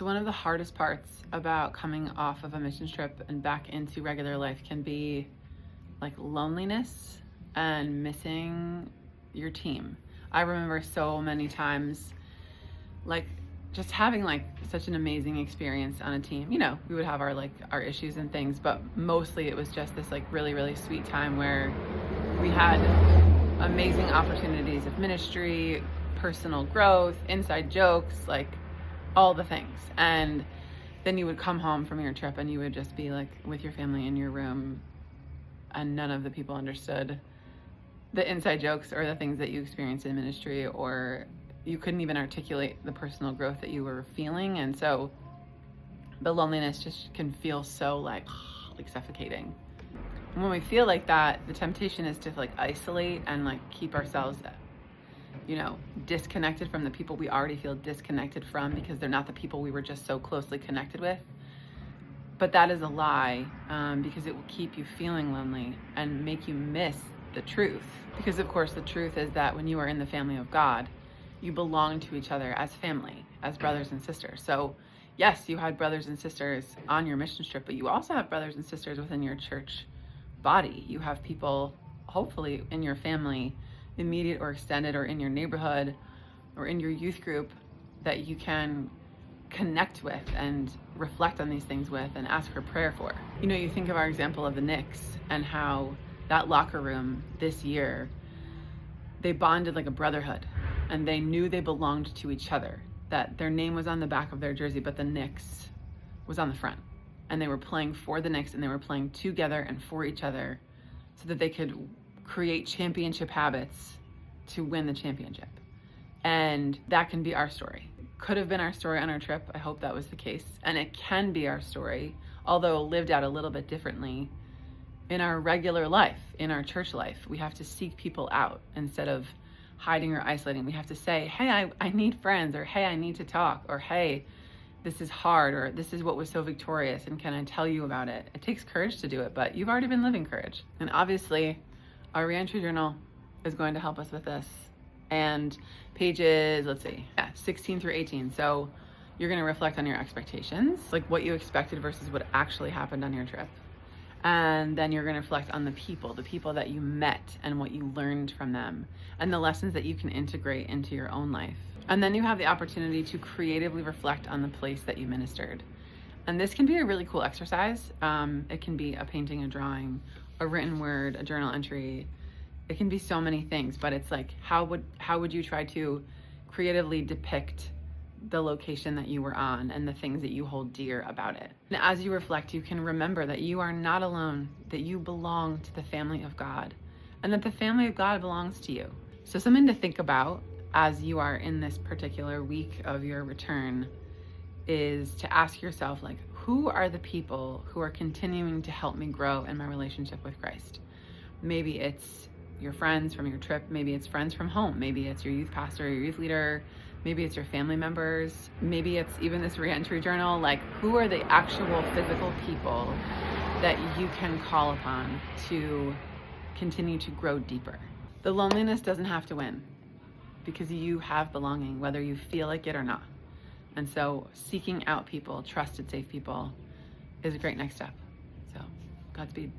So one of the hardest parts about coming off of a missions trip and back into regular life can be like loneliness and missing your team. I remember so many times like just having like such an amazing experience on a team. You know, we would have our issues and things, but mostly it was just this like really, really sweet time where we had amazing opportunities of ministry, personal growth, inside jokes, like all the things. And then you would come home from your trip and you would just be like with your family in your room, and none of the people understood the inside jokes or the things that you experienced in ministry, or you couldn't even articulate the personal growth that you were feeling. And so the loneliness just can feel so like suffocating. And when we feel like that, the temptation is to like isolate and like keep ourselves, you know, disconnected from the people we already feel disconnected from because they're not the people we were just so closely connected with. But that is a lie, because it will keep you feeling lonely and make you miss the truth. Because of course the truth is that when you are in the family of God, you belong to each other as family, as brothers and sisters. So yes, you had brothers and sisters on your mission trip, but you also have brothers and sisters within your church body. You have people, hopefully, in your family, immediate or extended, or in your neighborhood or in your youth group, that you can connect with and reflect on these things with and ask for prayer for. You know, you think of our example of the Knicks and how that locker room this year, they bonded like a brotherhood, and they knew they belonged to each other, that their name was on the back of their jersey, but the Knicks was on the front. And they were playing for the Knicks, and they were playing together and for each other so that they could create championship habits to win the championship. And that can be our story. Could have been our story on our trip. I hope that was the case. And it can be our story, although lived out a little bit differently in our regular life, in our church life. We have to seek people out instead of hiding or isolating. We have to say, hey, I need friends, or hey, I need to talk, or hey, this is hard, or this is what was so victorious, and can I tell you about it? It takes courage to do it, but you've already been living courage. And obviously, our reentry journal is going to help us with this. And pages, 16 through 18. So you're going to reflect on your expectations, like what you expected versus what actually happened on your trip. And then you're going to reflect on the people that you met and what you learned from them and the lessons that you can integrate into your own life. And then you have the opportunity to creatively reflect on the place that you ministered. And this can be a really cool exercise. It can be a painting, a drawing, a written word, a journal entry. It can be so many things, but it's like, how would you try to creatively depict the location that you were on and the things that you hold dear about it? And as you reflect, you can remember that you are not alone, that you belong to the family of God, and that the family of God belongs to you. So something to think about as you are in this particular week of your return is to ask yourself, like, who are the people who are continuing to help me grow in my relationship with Christ? Maybe it's your friends from your trip, maybe it's friends from home, maybe it's your youth pastor, your youth leader, maybe it's your family members, maybe it's even this reentry journal. Like, who are the actual physical people that you can call upon to continue to grow deeper? The loneliness doesn't have to win, because you have belonging, whether you feel like it or not. And so seeking out people, trusted, safe people, is a great next step. So Godspeed.